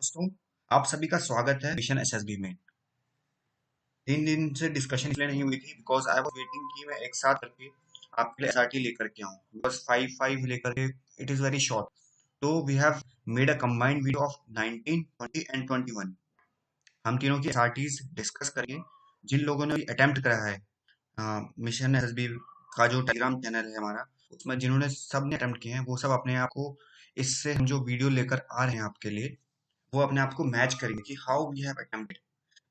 दोस्तों, आप सभी का स्वागत है मिशन एसएसबी में। 3 दिन से डिस्कशन इसलिए नहीं हुई थी बिकॉज आई वाज वेटिंग कि मैं एक साथ करके आपके लिए एसआरटी लेकर के आऊं। बस 5 लेकर के इट इज वेरी शॉर्ट। तो we have made a combined video of 19, 20 and 21। हम तीनों की एसआरटीज डिस्कस करेंगे। जिन लोगों ने अटेम्प्ट करा है मिशन एसएसबी का जो टेलीग्राम चैनल है हमारा, उसमें जिन्होंने सब ने अटेम्प्ट किए हैं वो सब अपने आप को इससे हम जो वीडियो लेकर आ रहे हैं आपके लिए वो अपने आप को मैच करेंगे कि how we have attempted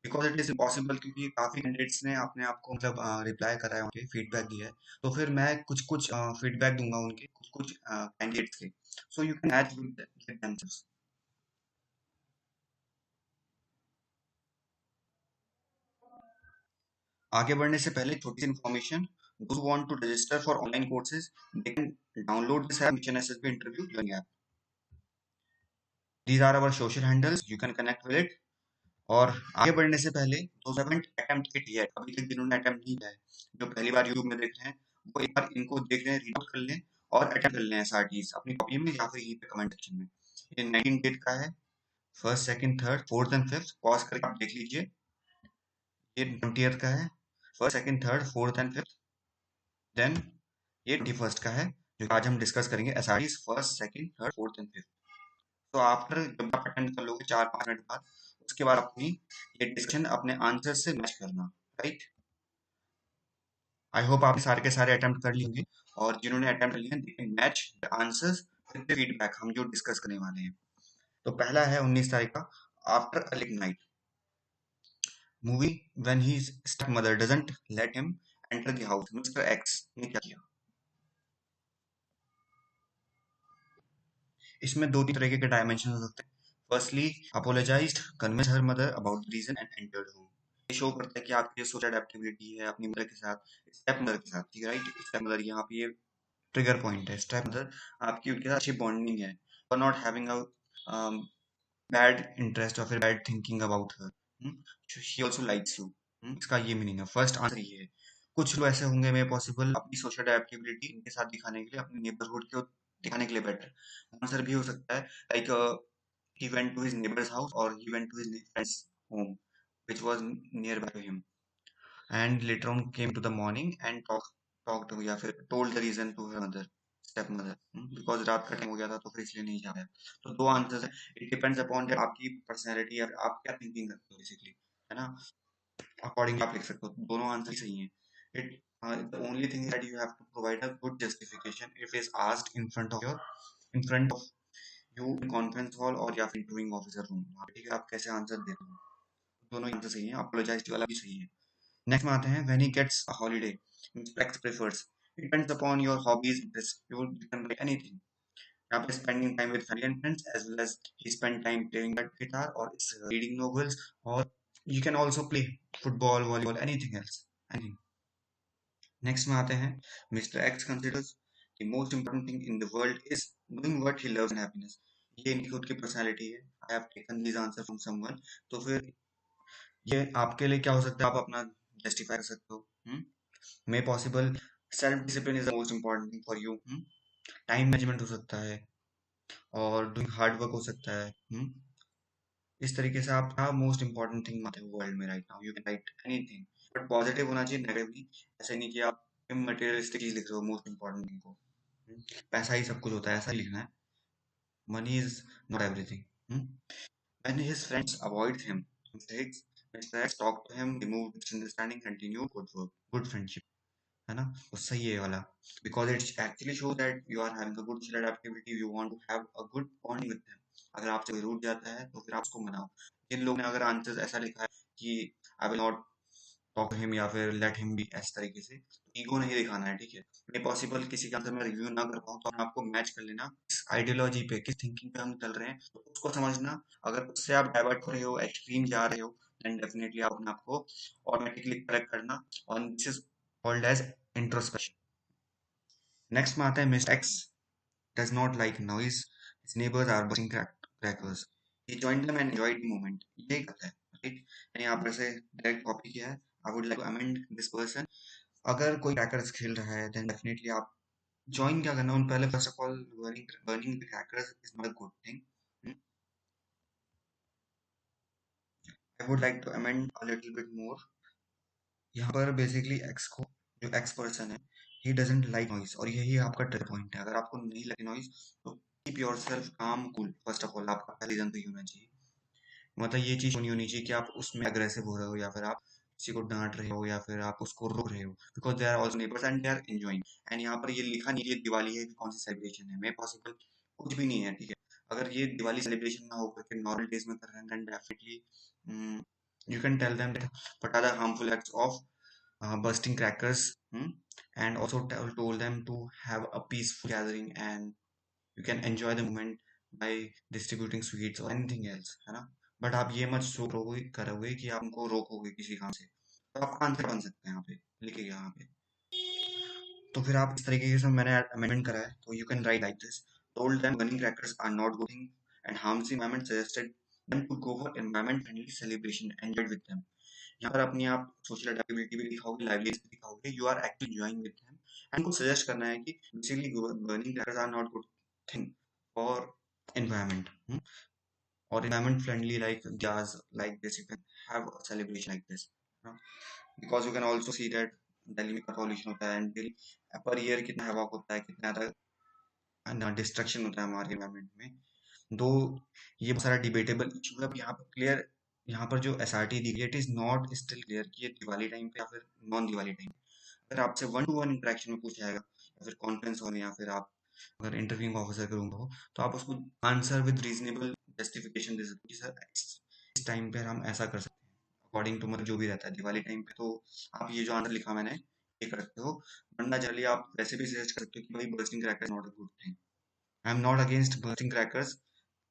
because it is impossible, क्योंकि काफी कैंडिडेट्स ने अपने आप को मतलब रिप्लाई करा है, उनके फीडबैक दिया है। तो फिर मैं कुछ कुछ फीडबैक दूंगा उनके कुछ कुछ कैंडिडेट्स के, so you can match with them. आगे बढ़ने से पहले छोटी सी information, those who want to register for online courses they can download this app mission ssb interview learning app. These are our social handles, you can connect with it. और आगे बढ़ने से पहले those who haven't attempted it yet, अभी तक जिन्होंने attempt नहीं किया है, जो पहली बार यूट्यूब में देख रहे हैं, वो एक बार इनको देख लें, रीड कर लें और अटेम्प्ट कर लें एसआरटीज अपनी कॉपी में या फिर यहीं पे कमेंट सेक्शन में। ये 19 डेट का है, first second third fourth and fifth, pause करके आप देख लीजिए। ये 20th का है, first second third fourth and fifth. Then ये 21st का है, जो आज हम डिस्कस करेंगे SRTs first second third fourth and fifth. तो आफ्टर जब आप अटेंड कर लोगे 4-5 मिनट बाद, उसके बाद अपनी ये डिस्कशन अपने आंसर से मैच करना, राइट। आई होप आपने सारे के सारे अटेम्प्ट कर लिए होंगे, और जिन्होंने अटेम्प्ट कर लिए हैं they can match the answers with the feedback हम जो डिस्कस करने वाले हैं। तो पहला है 19 तारीख का, after a late night movie when his stepmother doesn't let him enter the house, mister X ने क्या किया। इसमें दो तीन तरीके के डायमेंशन हो सकते हैं। Firstly apologised, convinced her mother about the reason and entered home. ये शो करता है कि आपकी जो सोशल अडेप्टेबिलिटी है अपनी मदर के साथ, स्टेप मदर के साथ, ठीक है, राइट। स्टेप मदर यहाँ पे ये ट्रिगर पॉइंट है। स्टेप मदर आपकी उनके साथ अच्छी बॉन्डिंग है, और not having a bad interest और फिर bad thinking about her, she also likes you. इसका ये मीनिंग है, फर्स्ट आंसर ये है। कुछ लोग ऐसे होंगे में पॉसिबल अपनी सोशल अडेप्टेबिलिटी इनके साथ दिखाने के लिए, अपने नेबरहुड के दिखाने के लिए बेटर आंसर भी हो सकता है, like he went to his neighbor's house or he went to his friend's home which was nearby to him, and later on came to the morning and talked to या फिर told the reason to her mother, step mother, because रात का time हो गया था तो फिर इसलिए नहीं जा पाया। तो दो आंसर्स है, इट डिपेंड्स अपॉन आपकी पर्सनैलिटी या आप क्या थिंकिंग करते हो बेसिकली, है ना। अकॉर्डिंग आप लिख सकते हो, दोनों आंसर सही हैं। It the only thing that you have to provide a good justification if is asked in front of you in conference hall और या फिर इंटरव्यूइंग ऑफिसर रूम, ठीक है, आप कैसे आंसर देते हो। दोनों आंसर सही है, अपोलोजाइज वाला भी सही है। नेक्स्ट में आते हैं, when he gets a holiday X prefers, it depends upon your hobbies interest, you can like anything. यहाँ पे spending time with family and friends as well as he spend time playing the guitar और reading novels, और you can also play football, volleyball, anything else, anything. Next में आते हैं, mister X considers the most important thing in the world is doing what he loves and happiness. ये इनकी खुद की personality है, I have taken this answer from someone. तो फिर ये आपके लिए क्या हो सकता है, आप अपना जस्टिफाई कर सकते हो। मे possible self discipline is the most important thing for you. Time management हो सकता है, और डूइंग हार्ड वर्क हो सकता है। इस तरीके से आप मोस्ट इंपॉर्टेंट थिंग मानते हो वर्ल्ड में right now, you can right anything, but positive होना चाहिए, नेगेटिवली ऐसे नहीं कि आप मटेरियलिस्टिक चीज लिख रहे हो मोस्ट इंपॉर्टेंट थिंग को। पैसा ही सब कुछ होता है ऐसा ही लिखना है, money is not everything. When his friends avoid him, mistakes, Mr. X talk to him, remove misunderstanding, continue good work, good friendship, है ना। तो सही है ये वाला, because it actually shows that you are having a good social adaptability, you want to have a good bonding with them। अगर आपसे कोई रूठ जाता है तो फिर आप उसको मनाओ। जिन लोगों ने अगर आंसर ऐसा लिखा है कि I will not talk to him या फिर लेट हिम बी, इस तरीके से ईगो नहीं दिखाना है, ठीक है। ये पॉसिबल किसी का आंसर मैं रिव्यू ना कर पाऊँ तो आपको मैच कर लेना किस आइडियोलॉजी पे, किस थिंकिंग पे हम चल रहे हैं, तो उसको समझना। अगर उससे आप डाइवर्ट हो रहे हो, एक्सट्रीम जा रहे हो, देन डेफिनेटली आप अपने आप को ऑटोमेटिकली करेक्ट करना, और this is called as introspection. Next में आता है, mister X does not like noise, his neighbours are busting crackers, he joined them and enjoyed the moment. ये कहता है, राइट। मैंने यहाँ पर से डायरेक्ट कॉपी किया है, I would like to amend this person. अगर कोई क्रैकर्स खेल रहा है देन डेफिनेटली आप जॉइन क्या करना, उन पहले first of all burning the crackers is not a good thing. I would like to amend a little bit more. यहाँ पर बेसिकली एक्स को, जो एक्स पर्सन है, ही डजंट लाइक नॉइज, और यही आपका ट्रिगर पॉइंट है। अगर आपको नहीं लगे नॉइज, तो कीप योर सेल्फ काम कूल। फर्स्ट ऑफ ऑल आपका पहला रीजन तो ये होना चाहिए, मतलब ये चीज नहीं होनी चाहिए कि आप उसमें अग्रेसिव हो रहे हो, या फिर आप किसी को डांट रहे हो, या फिर आप उसको रोक रहे हो, because they are also neighbours and they are enjoying. And यहाँ पर ये लिखा नहीं है कि दिवाली है कि कौन सी सेलिब्रेशन है, मे पॉसिबल कुछ भी नहीं है, ठीक है। अगर ये दिवाली सेलिब्रेशन ना होकर के नॉर्मल डेज में कर रहे हैं, then definitely you can tell them what are the harmful acts of bursting crackers, and also told them to have a peaceful gathering, and you can enjoy the moment by distributing sweets or anything else, है ना। But आप ये मत करोगे करोगे कि आप उनको रोकोगे किसी काम से, तो आपका आंसर बन सकता है यहाँ पे, लिखिएगा यहाँ पे। तो फिर आप इस तरीके से मैंने अमेंडमेंट करा है, तो you can write like this: told them burning crackers are not good thing and harms the environment, suggested them to go for environment friendly celebration, enjoyed with them. यहाँ पर अपनी आप सोशल अडेप्टेबिलिटी भी दिखाओगे, liveliness भी दिखाओगे, you are actually enjoying with them. And को suggest करना है कि basically burning crackers are not good thing for environment, or environment friendly like jazz like this, you can have a celebration like this, you know? Because you can also see that Delhi में pollution होता है, and Delhi per year कितना हवा होता है, कितना ज्यादा destruction होता है हमारे एनवायरमेंट में। दो ये बहुत सारा डिबेटेबल इशू है। अब यहाँ पर क्लियर, यहाँ पर जो एसआरटी दी गई, it is not still clear कि ये दिवाली टाइम पे या फिर नॉन दिवाली टाइम। अगर आपसे वन टू वन इंटरेक्शन में पूछा जाएगा, या फिर कॉन्फ्रेंस हॉल में, या फिर आप अगर इंटरव्यूइंग ऑफिसर के रूम हो, तो आप उसको आंसर विद रीजनेबल जस्टिफिकेशन दे सकते हो कि सर इस टाइम पे हम ऐसा कर सकते हैं, अकॉर्डिंग टू मतलब जो भी रहता है दिवाली टाइम पे। तो आप ये जो आंसर लिखा मैंने, ये कर सकते हो। वरना जनरली आप वैसे भी सजेस्ट कर सकते हो कि भाई bursting crackers not a good thing. I am not against bursting crackers,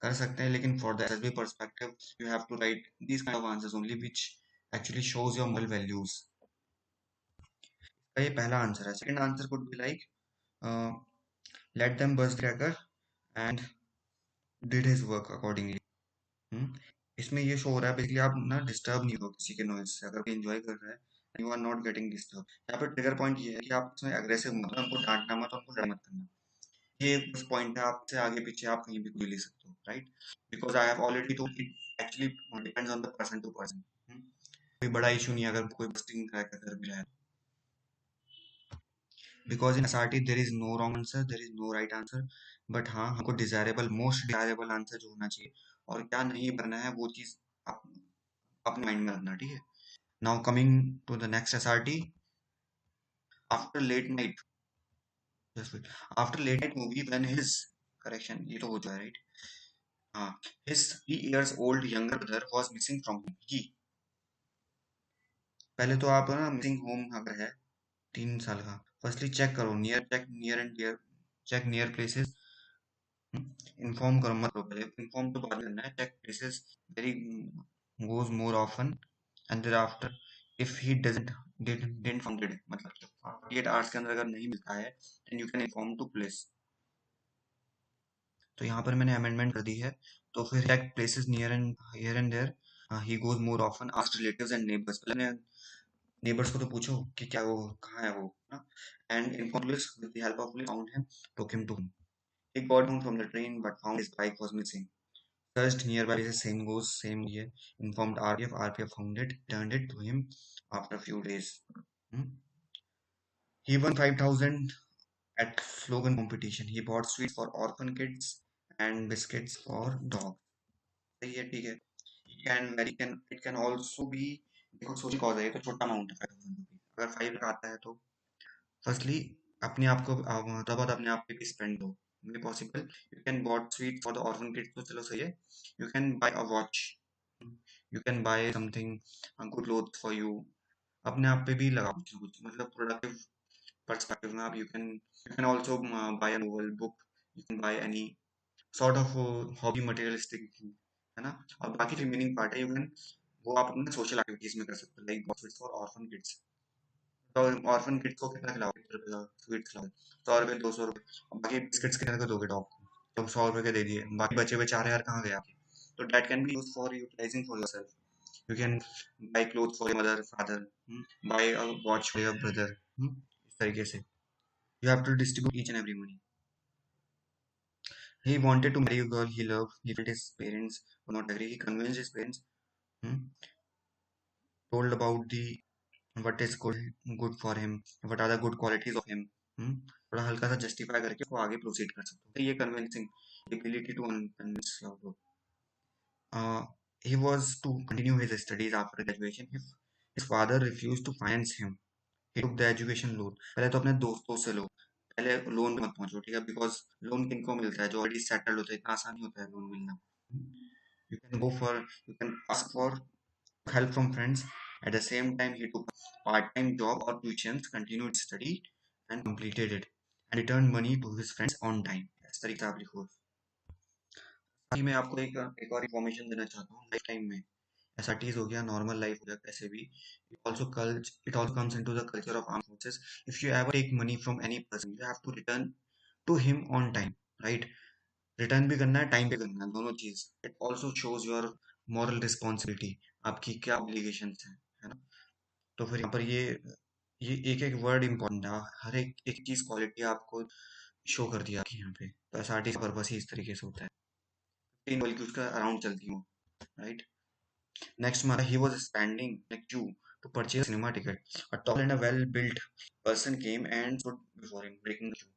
कर सकते हैं, लेकिन for the SB perspective you have to write these kind of answers only which actually shows your moral values. ये पहला answer है। Second answer could be like let them burst cracker and did his work accordingly. इसमें ये show हो रहा है basically आप ना डिस्टर्ब नहीं हो किसी के नॉइज से, अगर कोई एंजॉय कर रहा है, you are not getting disturb. यहाँ पर ट्रिगर पॉइंट ये है कि आप उसमें अग्रेसिव मत, उनको डांटना मत, उनको लड़ मत करना। ये बस पॉइंट है, आपसे आगे पीछे आप कहीं भी कोई ले सकते हो, right. Because I have already told it actually depends on the person to person. कोई बड़ा इशू नहीं है अगर कोई बस्टिंग क्रैकर कर भी रहा है, because in SRT there is no wrong answer, there is no right answer. But हाँ, हमको डिजायरेबल, मोस्ट डिजायरेबल आंसर जो होना चाहिए और क्या नहीं बनना है, वो चीज आप अपने माइंड में रखना, ठीक है। Now coming to the next SRT: after late night, after late night movie when his, correction ये तो हो जाए, राइट। हाँ, his 3 years old younger brother was missing from him, he, पहले तो आप ना मिसिंग होम अगर है 3 साल का, फर्स्टली चेक करो, near, check near and dear, check near places. Inform करो, मत करो पहले, इन्फॉर्म तो बाद में करना है। Check places very goes more often, and there after if he doesn't didn't found it, मतलब 48 hours के अंदर अगर नहीं मिलता है, then you can inform to police. तो यहाँ पर मैंने अमेंडमेंट कर दी है। तो फिर check places near and here and there, he goes more often, ask relatives and neighbours, पहले नेबर्स को तो पूछो कि क्या वो कहाँ है वो ना, and inform police with the help of police, found him, talk him to him. He got down from the train but found his bike was missing. Searched nearby places, same goes, same here. Informed RPF, RPF found it, returned it to him after a few days. Hmm? He won 5,000 at slogan competition. He bought sweets for orphan kids and biscuits for dogs. सही है, ठीक है। It can also be, देखो social cause है, ये तो छोटा amount है 5,000 रुपीज। अगर 5 आता है तो फर्स्टली अपने आप को थोड़ा बहुत अपने आप पे भी स्पेंड दो, may possible. You can bought sweet for the orphan kids, तो चलो सही है। You can buy a watch, you can buy something good cloth for you, अपने आप पे भी लगाओ कुछ ना कुछ, मतलब प्रोडक्टिव पर्सपेक्टिव में आप, you can also buy a novel book, you can buy any sort of hobby materialistic, है ना। और बाकी रिमेनिंग पार्ट है, यू कैन, वो आप अपने सोशल एक्टिविटीज में कर सकते हो, like bought sweets for orphan kids. तो ऑर्फन किड्स को कितना खिलाओगे, स्वीट्स खिलाओगे, 100 रुपए, 200 रुपए, और बाकी बिस्किट्स कितने का दोगे डॉग को, तो 100 रुपए के दे दिए, बाकी बचे हुए 4,000 कहाँ गए आपके। तो that can be use for utilising for yourself. You can buy cloth for your mother father, buy a watch for your brother, इस तरीके से you have to distribute each and every money. He wanted to marry a girl he loved. He felt his parents would not agree. He convinced his parents. Hmm? told about the what is good for him, what are the good qualities of him. थोड़ा हल्का सा justify करके वो आगे proceed कर सकते हो, तो ये कन्विंसिंग एबिलिटी टू कन्विंस लोग. He was to continue his studies after graduation if his father refused to finance him. He took the education loan. पहले तो अपने दोस्तों से लो, पहले लोन मत पहुंचो, ठीक है, बिकॉज लोन किनको मिलता है जो ऑलरेडी सेटल्ड होता है, इतना आसान नहीं होता है लोन मिलना. You can ask for help from friends. At the same time, he took a part-time job or tuitions, continued study, and completed it, and returned money to his friends on time. इस तरीके से आप लिखो. साथ ही मैं आपको एक और इन्फॉर्मेशन देना चाहता हूँ. लाइफ टाइम में SRTs हो गया, नॉर्मल लाइफ हो गया, कैसे भी, it also comes into the culture of armed forces. If you ever take money from any person, you have to return to him on time, right? Return भी करना है, टाइम पे करना है, दोनों चीज. It also shows your moral responsibility, आपकी क्या ऑब्लिगेशन है ना. तो फिर यहाँ पर ये एक एक वर्ड इंपॉर्टेंट है, हर एक एक चीज क्वालिटी आपको शो कर दिया कि यहाँ पे. तो SRT का पर्पस ही इस तरीके से होता है. 3 बल्कि उसका अराउंड चलती हूँ, right. Next month, he was standing in a queue to purchase a cinema ticket. A tall and a well-built person came and stood before him, breaking the queue.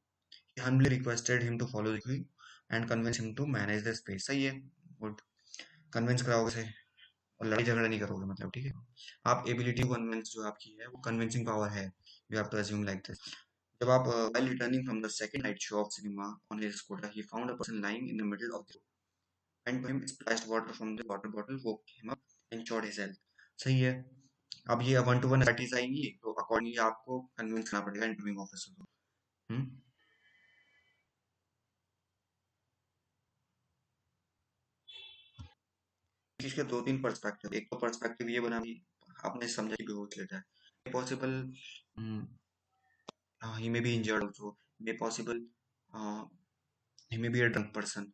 He humbly requested him to follow the queue and convinced him to manage the space. सही है, good. Convince कराओगे से, और लड़ाई झगड़ा नहीं करोगे, मतलब ठीक है. आप एबिलिटी कन्विंस जो आपकी है वो कन्विंसिंग पावर है. You have to assume like this. जब आप while returning from the second night show of cinema on his scooter, he found a person lying in the middle of the road. Went to him, splashed water from the water bottle, woke him up, ensured his health. सही है. अब ये 1-to-1 practice आएंगी तो accordingly आपको convince करना पड़ेगा interviewing officer को. हम्म इसके 2-3 पर्सपेक्टिव. एक तो पर्सपेक्टिव ये बना कि आपने समझा कि बेहोश लेता है, possible he may be injured also, may possible he may be a drunk person,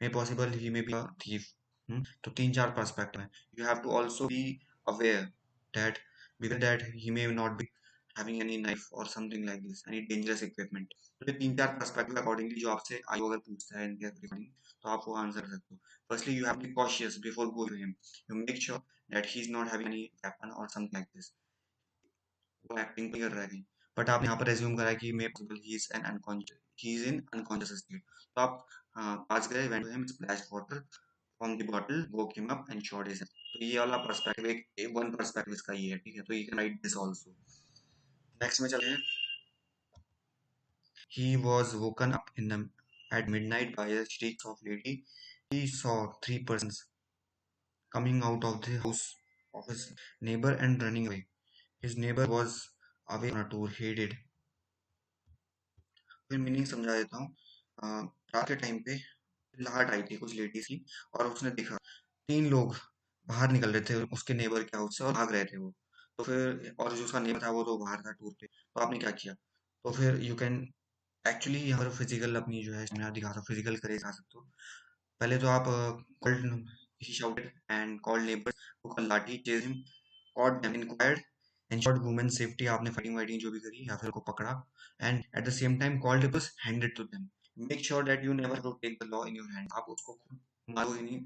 may possible he may be a thief. तो 3-4 पर्सपेक्टिव है. You have to also be aware that because that he may not be having any knife or something like this, any dangerous equipment. तो ये 3-4 perspective accordingly जो आपसे आयु अगर पूछता है इनके रिगार्डिंग, तो आप वो आंसर कर सकते हो. Firstly you have to be cautious before going to him. You make sure that he is not having any weapon और समथिंग लाइक दिस. वो एक्टिंग कर रहा है कहीं, बट आपने यहाँ पर एज्यूम करा है कि may possible he is in unconscious state. तो आप पास गए, went to him, splash water from the bottle, woke him up and shot his. तो ये वाला पर्सपेक्टिव एक वन पर्सपेक्टिव इसका ये है, ठीक है. तो you can right this also. Next में चले हैं. He was woken up at midnight by the shrieks of lady. He saw 3 persons coming out of the house of his neighbor and running away. His neighbor was away on a tour. He did. फिर meaning समझा देता हूँ. रात के time पे लाहट आई थी कुछ ladies की, और उसने देखा 3 लोग बाहर निकल रहे थे उसके नेबर के हाउस से और भाग रहे थे वो. तो फिर और जो उसका नेबर था वो तो बाहर था टूर पे. तो आपने क्या किया? तो फिर यू कैन एक्चुअली यहाँ पर फिजिकल अपनी जो है स्टेमिना दिखा सकते हो, फिजिकल करेज दिखा सकते हो. पहले तो आप called he shouted and called neighbors who called लाठी, chased him, caught them, inquired, ensured women's safety. आपने फाइटिंग वाइटिंग जो भी करी या फिर को पकड़ा, and at the same time called papers, handed to them. Make sure that you never go take the law in your hand. आप उसको खुद मारोगे नहीं,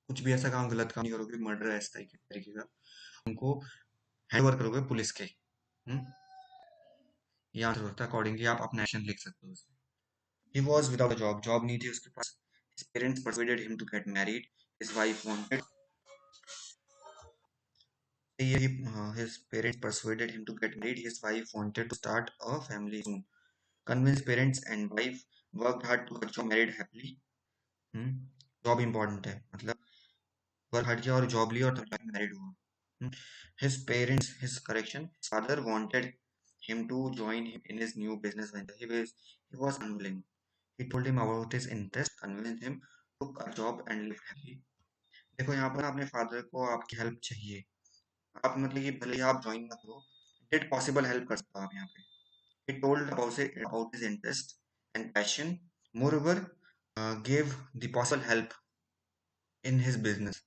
कुछ भी ऐसा काम गलत काम नहीं करोगे, मर्डर है इस तरीके का, उनको हैंड ओवर करोगे पुलिस के. हम्म ये आंसर होता है. अकॉर्डिंगली आप अपना एक्शन लिख सकते हो. He was without a job. Job नहीं थी उसके पास. His parents persuaded him to get married. His wife wanted. His parents persuaded him to get married. His wife wanted to start a family soon. Convinced parents and wife worked hard to get married happily. Job important है, मतलब work हट किया और job लिया और तब जाके married हुआ. His correction, his father wanted him to join him in his new business venture. He was unwilling. He told him about his interest, convinced him, took a job and lived happily. देखो यहाँ पर अपने father को आपकी help चाहिए. आप मतलब कि भले ही आप ज्वाइन ना करो, डिड पॉसिबल हेल्प कर सकते हो आप यहाँ पे. He told about his interest and passion. Moreover, gave the possible help in his business.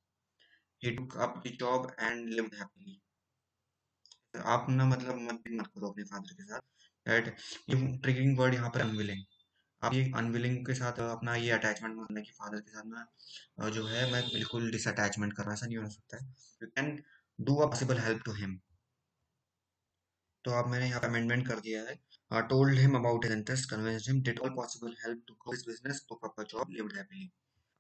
He took up the job and lived happily. आप ना मतलब मत करो अपने फादर के साथ. दैट ये ट्रिगरिंग वर्ड यहाँ पर अनविलिंग. आप ये अनविलिंग के साथ अपना ये अटैचमेंट मानना है कि फादर के साथ मैं जो है मैं बिल्कुल डिसअटैचमेंट कर रहा, ऐसा नहीं हो सकता है. You can do a possible help to him. तो अब मैंने यहाँ पे अमेंडमेंट कर दिया है, told him about his interest, convinced him, did all possible help to grow his business, took up a job, lived happily.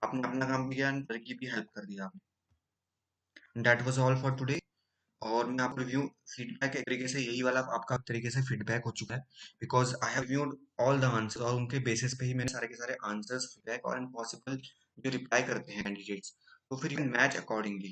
आपने अपना काम किया एंड लड़की भी हेल्प कर दिया आपने। That was all for today. और मैं आपको रिव्यू फीडबैक एक तरीके से यही वाला आपका तरीके से फीडबैक हो चुका है, because I have reviewed all the answer, और उनके बेसिस पे ही मैंने सारे के सारे आंसर्स फीडबैक और पॉसिबल जो रिप्लाई करते हैं कैंडिडेट्स, तो फिर यू कैन मैच अकॉर्डिंगली।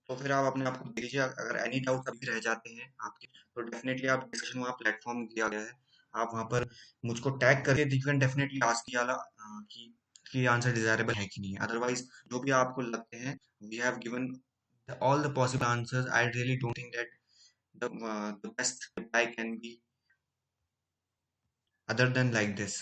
तो फिर आप अपने आप को देख लीजिए, अगर एनी डाउट अभी रह जाते हैं आपके, तो डेफिनेटली आप डिस्कशन वहाँ प्लेटफॉर्म दिया गया है, आप वहाँ पर मुझको टैग करके यू कैन डेफिनेटली आस्क कि कि आंसर डिजायरेबल है कि नहीं, अदरवाइज जो भी आपको लगते हैं, we have given all the possible answers. I really don't think that the best reply can be other than like this.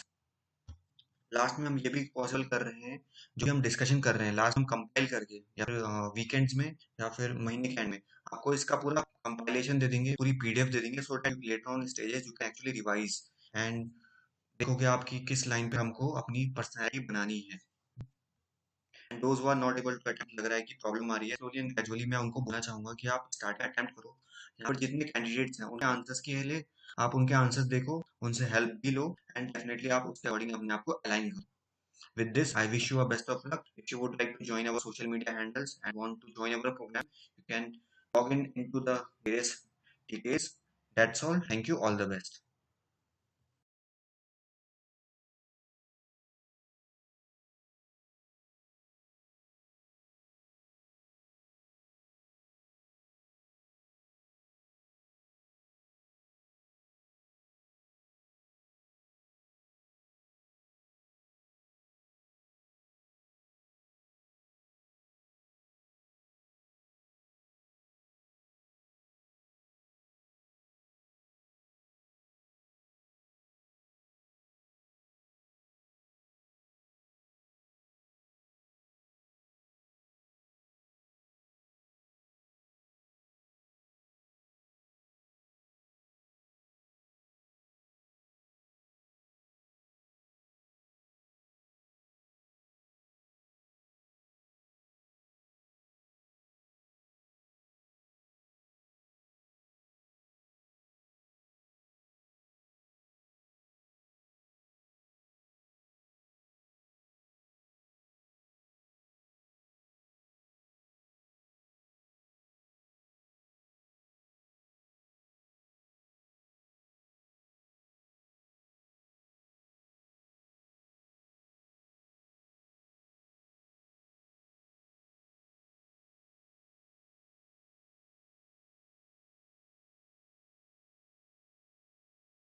Last में हम ये भी पॉसिबल कर रहे हैं, जो भी हम डिस्कशन कर रहे हैं लास्ट हम कंपाइल करके, या फिर वीकेंड्स में या फिर महीने के एंड में आपको इसका पूरा कंपाइलेशन दे देंगे, पूरी पीडीएफ दे देंगे, so that later on stages you can actually revise and देखोगे आपकी किस लाइन पे हमको अपनी पर्सनैलिटी बनानी है। And those who are not able to attempt, लग रहा है कि प्रॉब्लम आ रही है, स्लोली एंड ग्रेजुअली मैं उनको बोलना चाहूंगा कि आप स्टार्ट अटेम्प्ट करो। यहाँ पर जितने कैंडिडेट्स हैं उनके आंसर्स के लिए आप उनके आंसर्स देखो, उनसे हेल्प भी लो, एंड डेफिनेटली आप उसके अकॉर्डिंग अपने आप को अलाइन करो। With this, I wish you a best of luck. If you would like to join our social media handles and want to join our program, you can log in into the various details. That's all. Thank you. All the best.